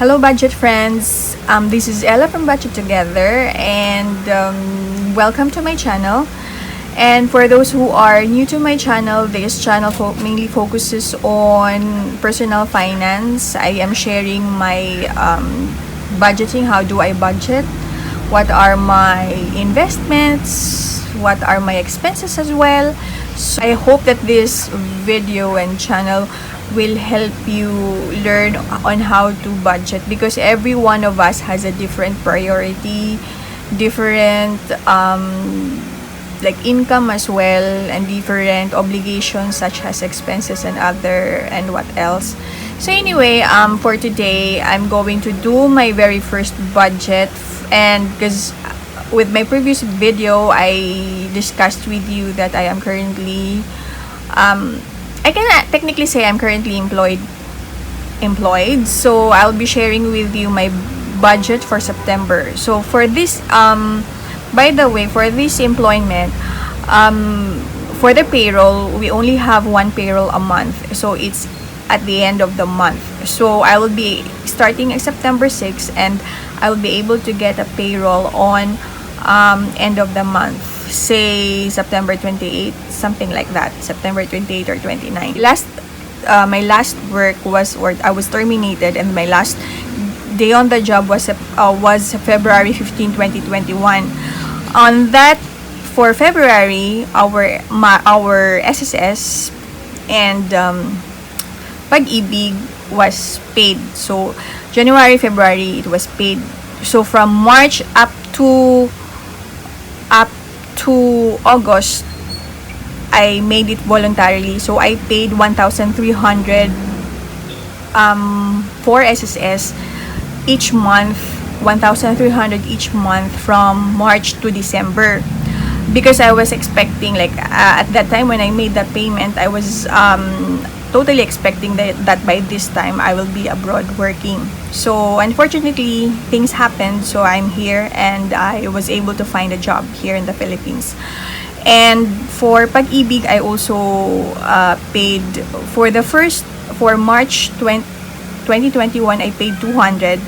Hello budget friends, this is Ella from Budget Together, and welcome to my channel. And for those who are new to my channel, this channel mainly focuses on personal finance. I am sharing my budgeting, how do I budget, what are my investments, what are my expenses as well. So I hope that this video and channel will help you learn on how to budget, because every one of us has a different priority, different like income as well, and different obligations such as expenses and what else. So anyway, for today I'm going to do my very first budget, and because with my previous video I discussed with you that I am currently I can technically say I'm currently employed, so I'll be sharing with you my budget for September. So for this by the way, for this employment, for the payroll, we only have one payroll a month, so it's at the end of the month. So I will be starting at September 6th, and I will be able to get a payroll on end of the month, say September 28th, something like that, September 28 or 29. My last work was, or I was terminated, and my last day on the job was February 15, 2021. On that, for February, our SSS and Pag-ibig was paid. So January, February, it was paid. So from March up to August, I made it voluntarily. So I paid 1,300 for SSS each month, 1,300 each month from March to December, because I was expecting, like at that time when I made that payment, I was totally expecting that by this time I will be abroad working. So unfortunately things happened, so I'm here and I was able to find a job here in the Philippines. And for Pag-ibig, I also paid for March 2021 I paid 200,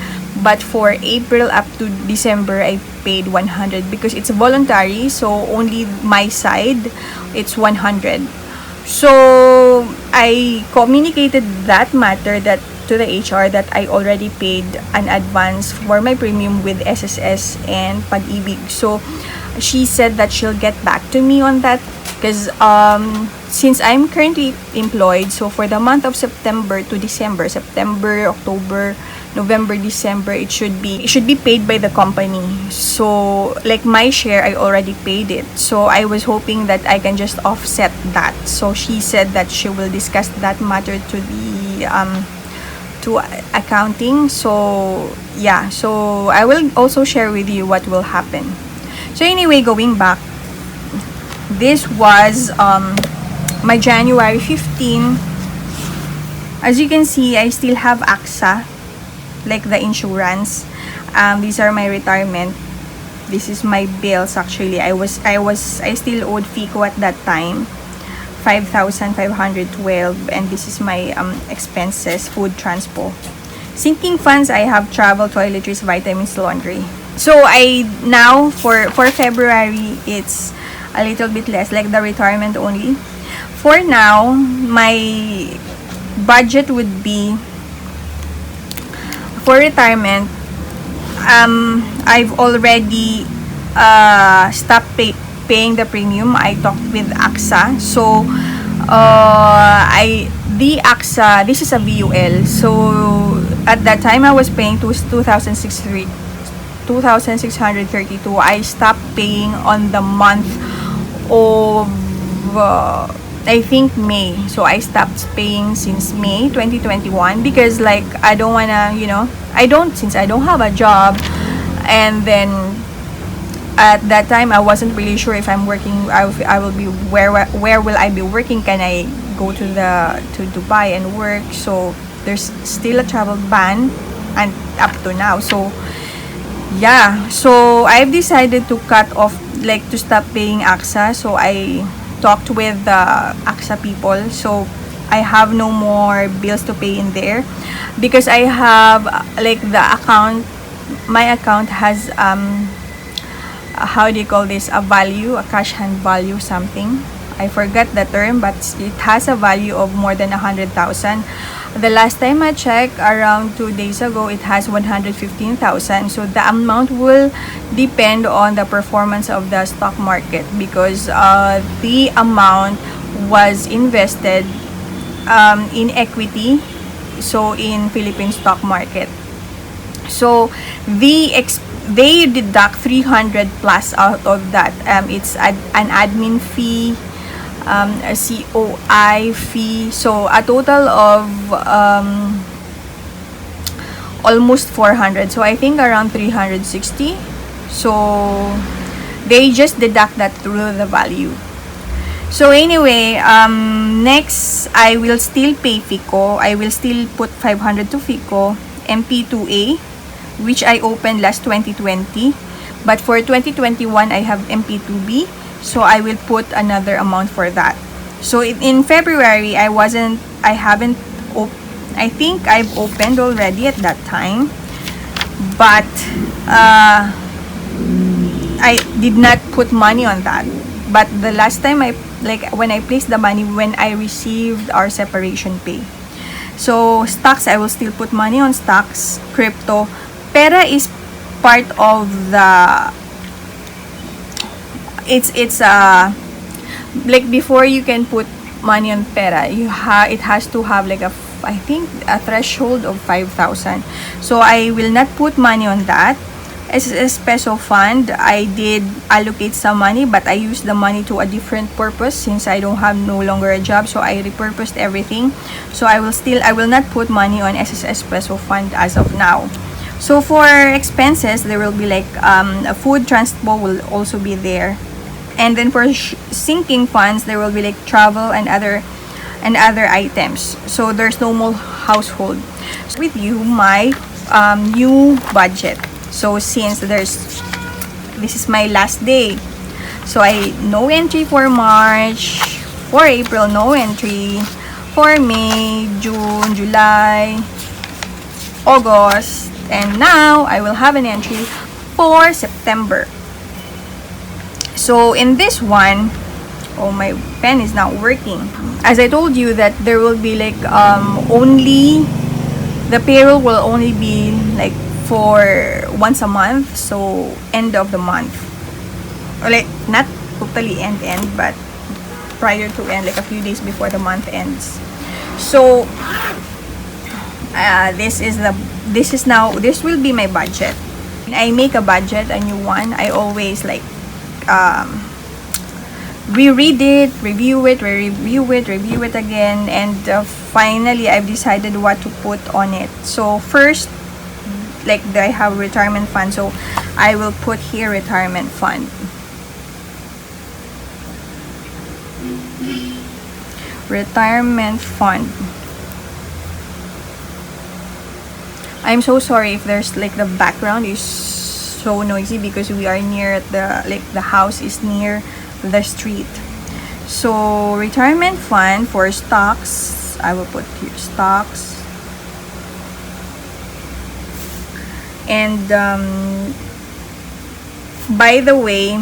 but for April up to December I paid 100, because it's voluntary, so only my side it's 100. So I communicated that matter to the HR that I already paid an advance for my premium with SSS and Pag-ibig. So she said that she'll get back to me on that, because since I'm currently employed, so for the month of September to December, September, October, November, December, it should be paid by the company. So like my share, I already paid it, so I was hoping that I can just offset that. So she said that she will discuss that matter to the to accounting. So yeah, so I will also share with you what will happen. So anyway, going back, this was my January 15. As you can see, I still have AXA, like the insurance. These are my retirement. This is my bills. Actually, I still owed FICO at that time, 5,512, and this is my expenses, food, transpo. Sinking funds, I have travel, toiletries, vitamins, laundry. So I now for February, it's a little bit less, like the retirement only. For now, my budget would be, for retirement, I've already stopped paying the premium. I talked with AXA. So the AXA, this is a VUL. So at that time I was paying 2,632. I stopped paying on the month of I think May. So I stopped paying since May 2021, because like I don't wanna, since I don't have a job, and then at that time I wasn't really sure if I'm working, I will be, where will I be working? Can I go to Dubai and work? So there's still a travel ban and up to now. So yeah, so I've decided to cut off, like to stop paying AXA. So I talked with the AXA people. So I have no more bills to pay in there, because I have like the account, my account has how do you call this, a value, a cash hand value, something, I forgot the term, but it has a value of more than 100,000. The last time I checked, around 2 days ago, it has 115,000. So the amount will depend on the performance of the stock market, because the amount was invested in equity, so in Philippine stock market. So they deduct 300 plus out of that. It's an admin fee, a COI fee, so a total of almost 400. So I think around 360. So they just deduct that through the value. So anyway, next I will still pay FICO. I will still put 500 to FICO, MP2A, which I opened last 2020. But for 2021, I have MP2B. So I will put another amount for that. So in February, I think I've opened already at that time. But I did not put money on that. But the last time when I placed the money, when I received our separation pay. So stocks, I will still put money on stocks. Crypto, Pera is part of the, it's like before you can put money on Pera, it has to have like I think a threshold of 5,000. So I will not put money on that. As peso fund, I did allocate some money, but I used the money to a different purpose since I don't have no longer a job. So I repurposed everything. So I will not put money on SSS peso fund as of now. So for expenses, there will be like a food, transport will also be there. And then for sinking funds, there will be like travel and other items. So there's no more household. So with you, my new budget. So since this is my last day, so no entry for March, for April no entry, for May, June, July, August, and now I will have an entry for September. So in this one, oh, my pen is not working. As I told you that there will be like only the payroll will only be like for once a month, so end of the month, or like not totally end, but prior to end, like a few days before the month ends. So this will be my budget. When I make a budget, a new one, I always like reread it, review it again, and finally I've decided what to put on it. So first, like I have retirement fund, so I will put here retirement fund. Retirement fund. I'm so sorry if there's like the background is so noisy, because we are near the house is near the street. So retirement fund for stocks, I will put here stocks. And by the way,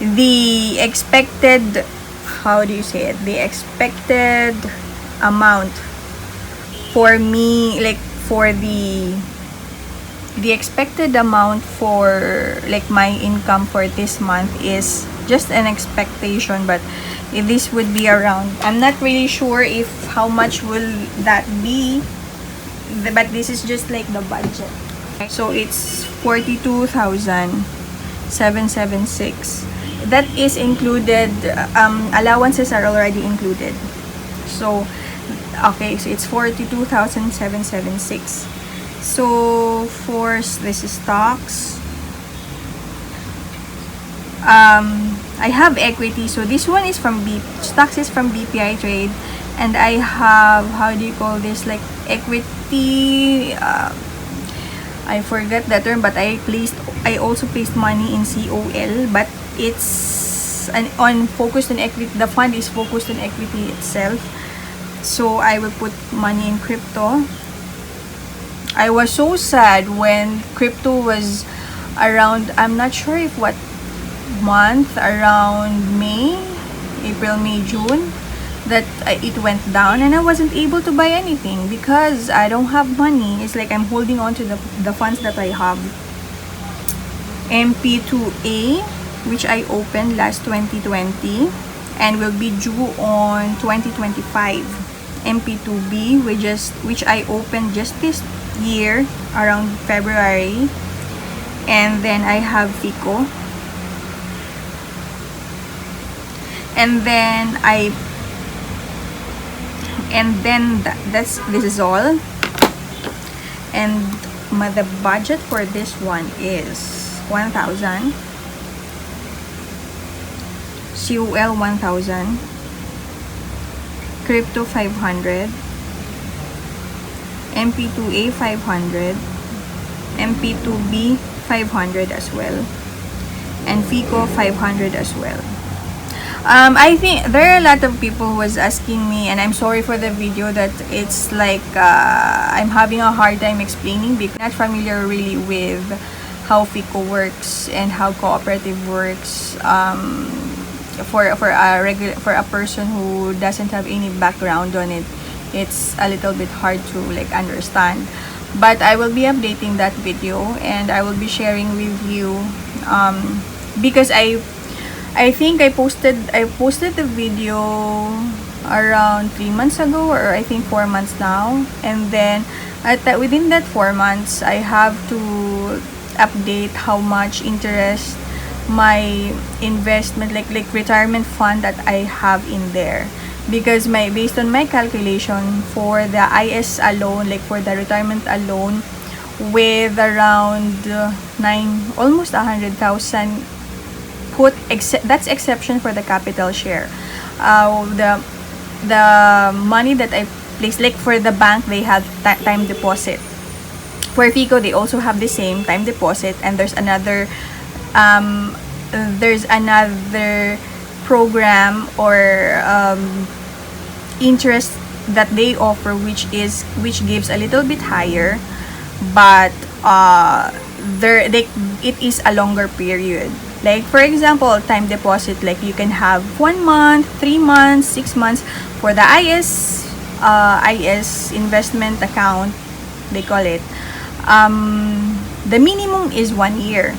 the expected, how do you say it, the expected amount for me, like for the expected amount for like my income for this month is just an expectation, but this would be around, I'm not really sure if how much will that be, but this is just like the budget. So it's 42,776. That is included, allowances are already included. So okay, so it's 42,776. So for this is stocks, I have equity. So this one is from stocks is from BPI Trade, and I have, how do you call this, like equity, I forgot the term, but I also placed money in COL, but it's focused on equity. The fund is focused on equity itself. So I will put money in crypto. I was so sad when crypto was around, I'm not sure if what month, around April, May, June, that it went down, and I wasn't able to buy anything because I don't have money. It's like I'm holding on to the funds that I have. MP2A, which I opened last 2020 and will be due on 2025. MP2B, which I opened just this year around February. And then I have FICO. And then this is all. And the budget for this one is 1,000. COL 1,000. Crypto 500. MP2A 500. MP2B 500 as well. And FICO 500 as well. I think there are a lot of people who was asking me, and I'm sorry for the video that it's like I'm having a hard time explaining because I'm not familiar really with how FICO works and how cooperative works. For a person who doesn't have any background on it, it's a little bit hard to like understand. But I will be updating that video and I will be sharing with you because I think I posted the video around 3 months ago, or I think 4 months now, and then within that 4 months I have to update how much interest my investment like retirement fund that I have in there, because based on my calculation for the IS alone, like for the retirement alone, with around almost 100,000 that's exception for the capital share. The money that I place, like for the bank, they have time deposit. For FICO, they also have the same time deposit, and there's another program or interest that they offer, which gives a little bit higher, but it is a longer period. Like for example, time deposit, like you can have 1 month, 3 months, 6 months. For the IS investment account, they call it, the minimum is 1 year,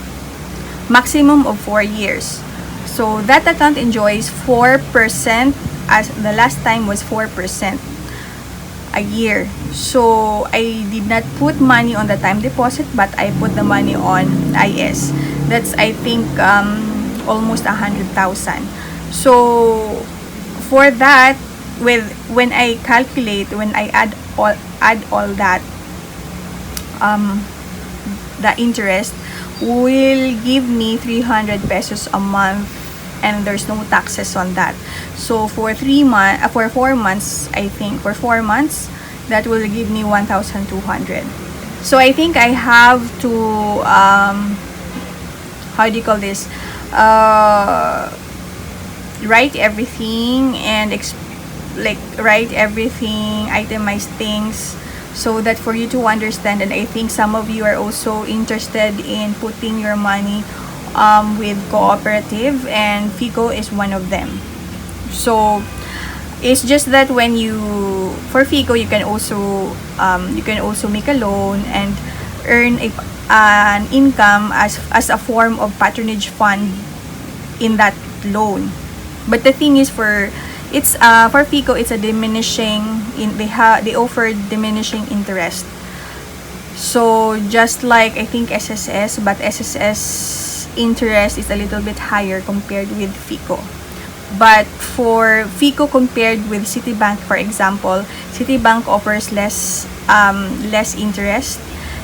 maximum of 4 years. So that account enjoys 4%, as the last time was 4% a year. So I did not put money on the time deposit, but I put the money on IS. That's, I think, almost 100,000. So for that, when I add all that, the interest will give me 300 pesos a month, and there's no taxes on that. So for 4 months, I think for 4 months, that will give me 1,200. So I think I have to how do you call this, write everything and write everything, itemize things, so that for you to understand. And I think some of you are also interested in putting your money with cooperative, and FICO is one of them. So it's just that for FICO, you can also make a loan and earn an income as a form of patronage fund in that loan. But the thing is, for FICO, it's a diminishing they offer diminishing interest. So just like I think SSS, but SSS interest is a little bit higher compared with FICO. But for FICO compared with Citibank, for example, Citibank offers less interest.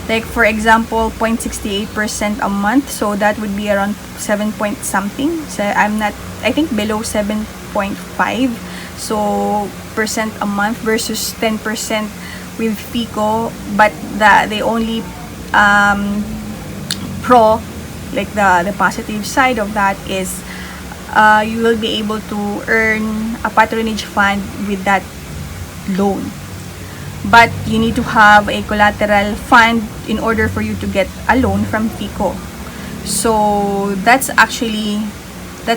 Like for example, 0.68% a month, so that would be around 7 point something. So I think below 7.5 so percent a month versus 10% with FICO. But they only like the positive side of that is you will be able to earn a patronage fund with that loan. But you need to have a collateral fund in order for you to get a loan from FICO. So that's actually the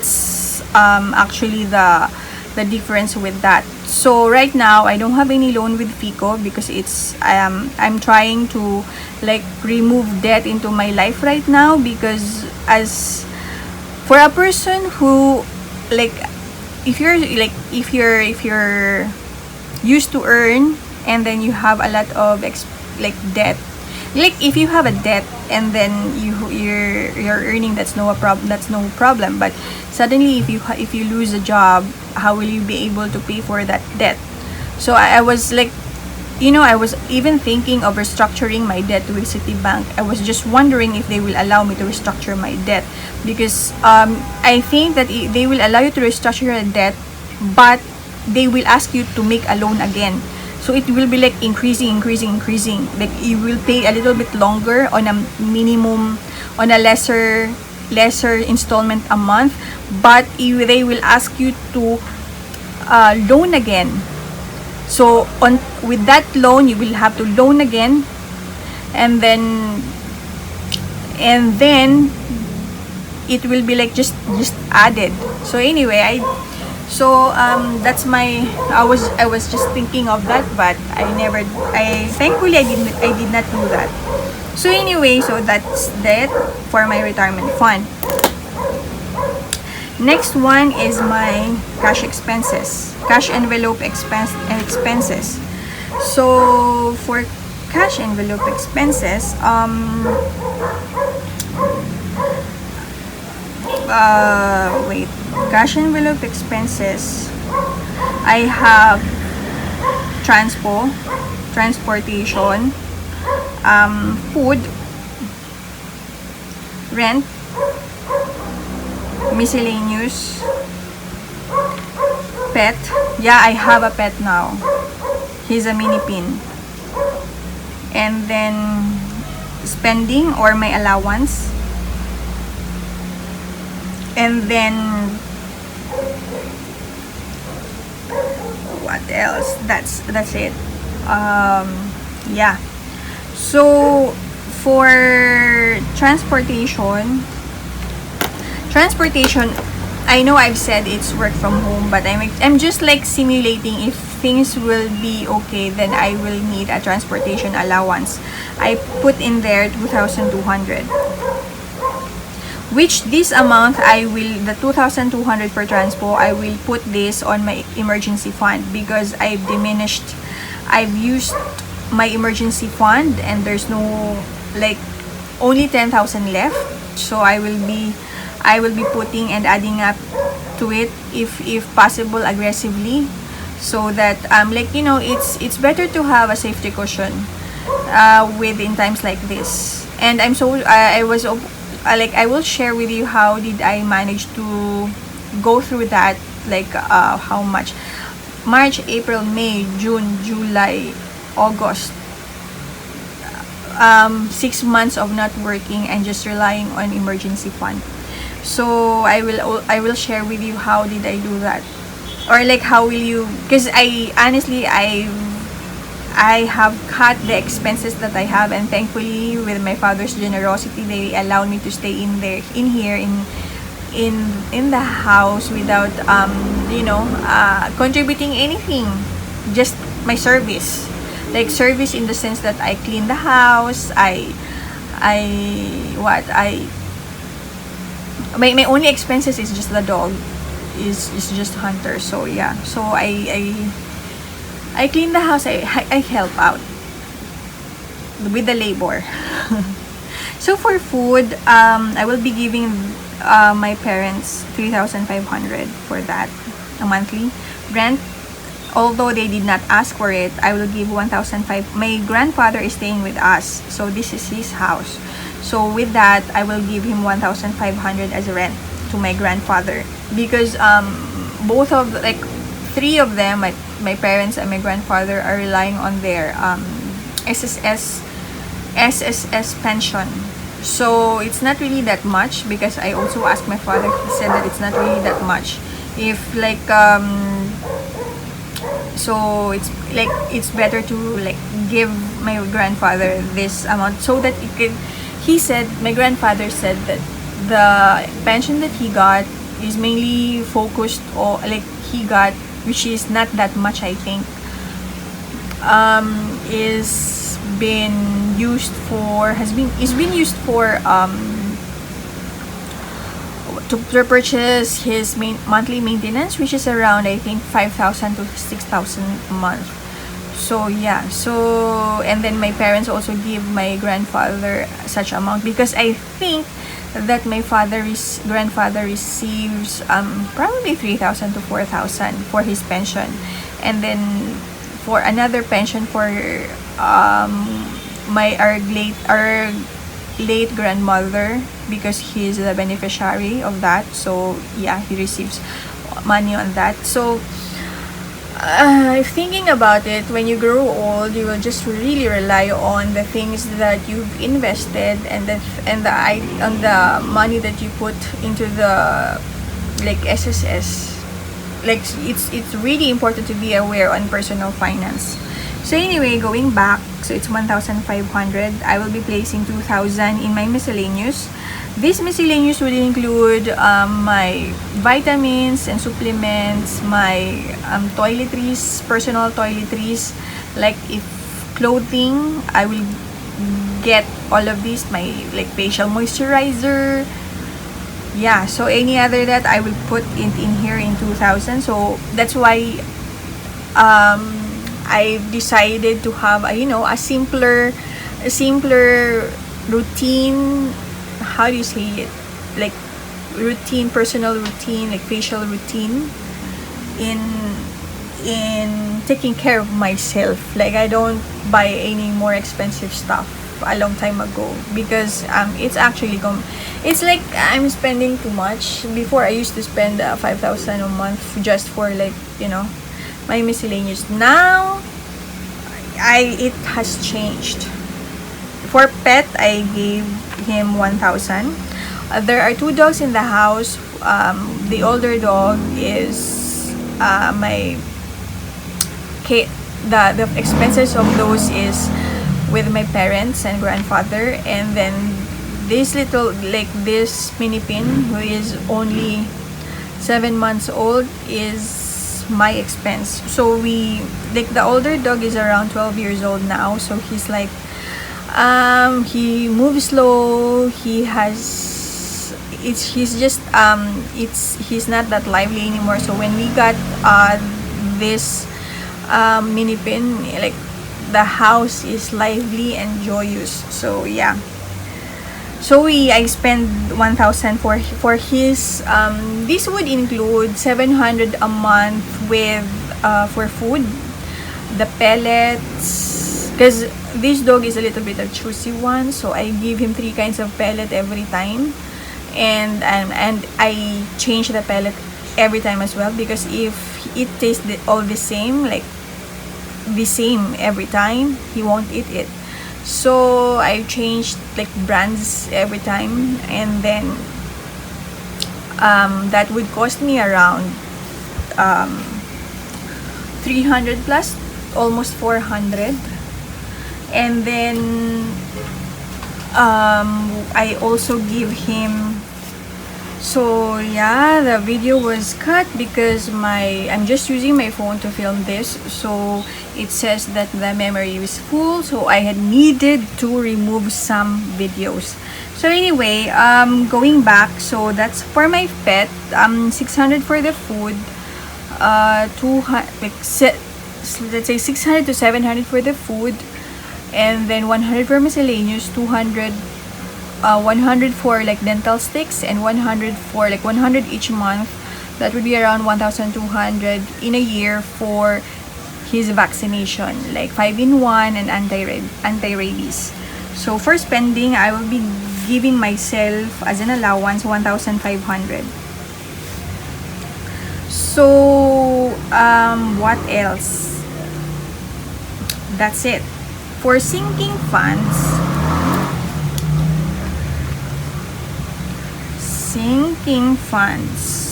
difference with that. So right now I don't have any loan with FICO because I'm trying to like remove debt into my life right now, because as for a person who like if you're used to earn and then you have a lot of debt, like if you have a debt and then you're earning, that's no problem. But suddenly if you lose a job, how will you be able to pay for that debt? So I was like, I was even thinking of restructuring my debt with Citibank. I was just wondering if they will allow me to restructure my debt, because I think that they will allow you to restructure your debt, but they will ask you to make a loan again. So it will be like increasing. Like you will pay a little bit longer on a minimum, on a lesser installment a month, but they will ask you to loan again. So with that loan, you will have to loan again, and then it will be like just added. So anyway, that's my I was just thinking of that, but thankfully I did not do that. So anyway, so that's that for my retirement fund. Next one is my cash envelope expenses. So for cash envelope expenses, cash envelope expenses, I have transportation, food, rent, miscellaneous, pet. Yeah, I have a pet now. He's a mini pin. And then spending or my allowance. And then what else? That's it. Yeah. So for transportation, I know I've said it's work from home, but I'm just like simulating if things will be okay, then I will need a transportation allowance. I put in there 2,200, which this amount the 2,200 for transpo, I will put this on my emergency fund, because I've used my emergency fund and there's no only 10,000 left. So I will be putting and adding up to it if possible aggressively, so that it's better to have a safety cushion in times like this. And I will share with you how did I manage to go through that, how much. March, April, May, June, July, August, 6 months of not working and just relying on emergency fund. So I will share with you how did I do that, or how will you, because I have cut the expenses that I have, and thankfully with my father's generosity, they allowed me to stay in the house without contributing anything, just my service, service in the sense that I clean the house, my only expenses is just the dog, is just Hunter. So yeah, so I clean the house, I help out with the labor. So for food, I will be giving my parents 3,500 for that, a monthly. Rent, although they did not ask for it, I will give 1,500. My grandfather is staying with us, so this is his house. So with that, I will give him 1,500 as rent to my grandfather, because both of three of them, my parents and my grandfather, are relying on their SSS pension. So it's not really that much, because I also asked my father. He said that it's not really that much. If like so it's like it's better to like give my grandfather this amount so that it could. He said, my grandfather said that the pension that he got is mainly focused, or like he got, which is not that much, I think, is been used for is been used for to purchase his monthly maintenance, which is around, I think, 5,000 to 6,000 a month. So yeah, so and then my parents also give my grandfather such amount, because I think that my grandfather receives probably 3,000 to 4,000 for his pension, and then for another pension for our late grandmother, because he's the beneficiary of that. So yeah, he receives money on that. So thinking about it, when you grow old, you will just really rely on the things that you've invested, and on the money that you put into the like SSS. Like it's really important to be aware on personal finance. So anyway, going back, so it's 1,500. I will be placing 2,000 in my miscellaneous. This miscellaneous would include my vitamins and supplements, my toiletries, personal toiletries, like if clothing, I will get all of these, my like facial moisturizer. Yeah, so any other that I will put in here in 2,000. So that's why I've decided to have a simpler routine. How do you say it? Like routine, personal routine, like facial routine in taking care of myself. Like I don't buy any more expensive stuff a long time ago, because it's actually it's like I'm spending too much. Before I used to spend 5,000 a month just for like my miscellaneous. Now it has changed. For pet, I gave him 1,000. There are 2 dogs in the house. The older dog is my the expenses of those is with my parents and grandfather, and then this mini pin, who is only 7 months old, is my expense. So the older dog is around 12 years old now, so he's like he moves slow. He's not that lively anymore. So when we got this mini pin, like the house is lively and joyous. So yeah, so I spend 1,000 for his this would include 700 a month with for food, the pellets, because this dog is a little bit of choosy one, so I give him 3 kinds of pellet every time, and I change the pellet every time as well, because if it tastes all the same, like the same every time, he won't eat it. So I changed like brands every time, and then that would cost me around 300 plus, almost 400. And then I also give him, so yeah, the video was cut because I'm just using my phone to film this, so it says that the memory is full, so I had needed to remove some videos. So anyway, going back, so that's for my pet, 600 for the food, 200, let's say 600 to 700 for the food, and then 100 for miscellaneous, 200, 100 for like dental sticks, and 100 for like 100 each month. That would be around 1,200 in a year for his vaccination, like 5-in-1 and anti-rabies. So for spending, I will be giving myself as an allowance 1,500. So what else? That's it. For sinking funds, sinking funds.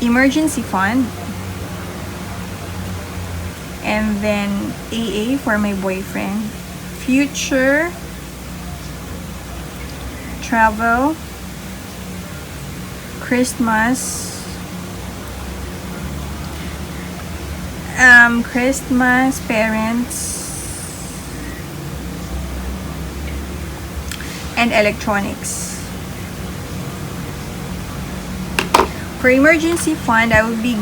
Emergency fund, and then AA for my boyfriend, future, travel, Christmas, Christmas, parents, and electronics. For emergency fund, I will be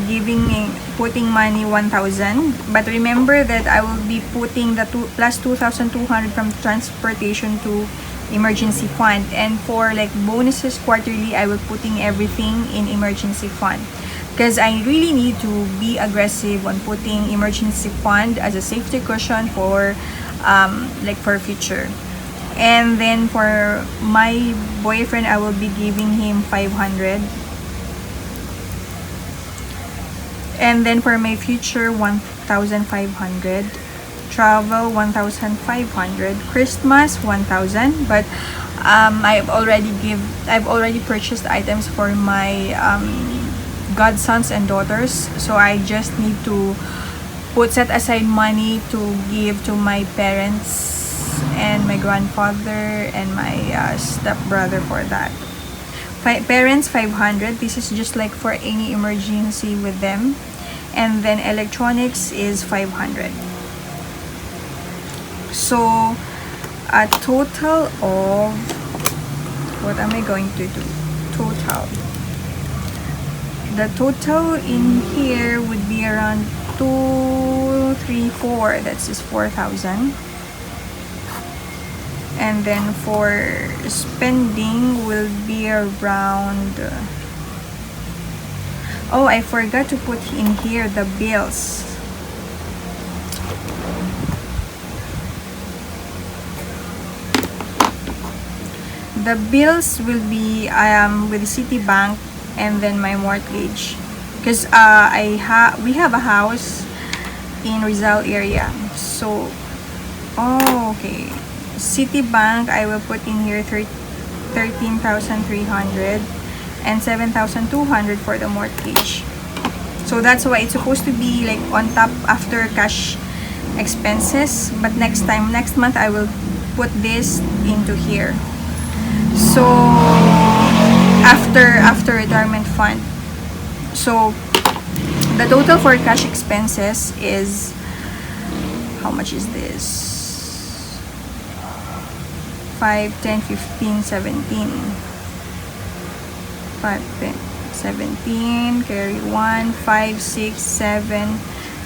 putting money 1,000, but remember that I will be putting the plus 2,200 from transportation to emergency fund. And for like bonuses quarterly, I will putting everything in emergency fund, because I really need to be aggressive on putting emergency fund as a safety cushion for like for future. And then for my boyfriend, I will be giving him 500. And then for my future, 1,500. Travel, 1,500. Christmas, 1,000. But I've already purchased items for my godsons and daughters. So I just need to set aside money to give to my parents and my grandfather and my stepbrother for that. Parents, 500. This is just like for any emergency with them. And then electronics is 500. So a total of, what am I going to do? Total. The total in here would be around 2, 3, 4. That's just 4,000. And then for spending will be around, oh, I forgot to put in here the bills. The bills will be with Citibank and then my mortgage, because we have a house in Rizal area. So okay, Citibank, I will put in here 13,300 and 7,200 for the mortgage. So that's why it's supposed to be like on top after cash expenses, but next month I will put this into here. So after retirement fund. So the total for cash expenses is, how much is this? 5, 10, 15, 17. 5, 10, 17, carry 1, 5, 6, 7,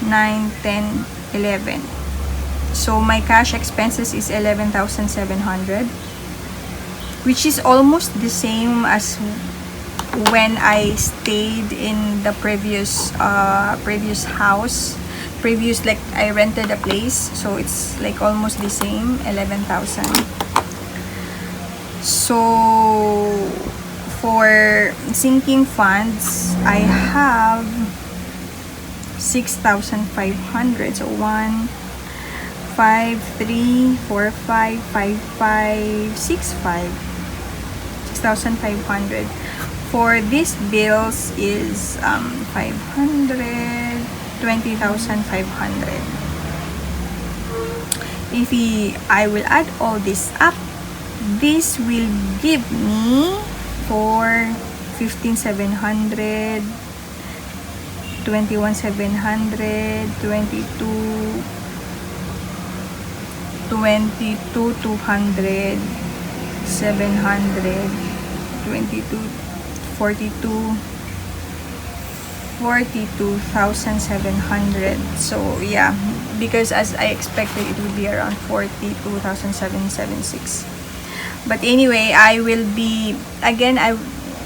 9, 10, 11. So my cash expenses is 11,700, which is almost the same as when I stayed in the previous house. Like I rented a place, so it's like almost the same, 11,000. So for sinking funds, I have 6,500. So 1, 5, 3, 4, 5, 5, 5, 6, 5. 6,500. For these bills is 500, 20,500. If I will add all this up, this will give me for 15,700, 21,700, 22,200, 700, 42,700. So yeah, because as I expected, it would be around 42,776. But anyway, I will be again,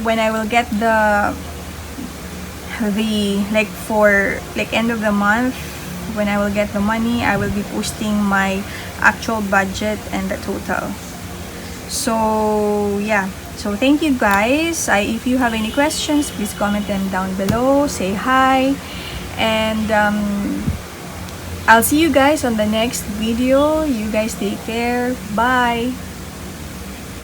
when I will get the like for like end of the month, when I will get the money, I will be posting my actual budget and the total. So yeah, so thank you guys. If you have any questions, please comment them down below, say hi, and I'll see you guys on the next video. You guys take care. Bye.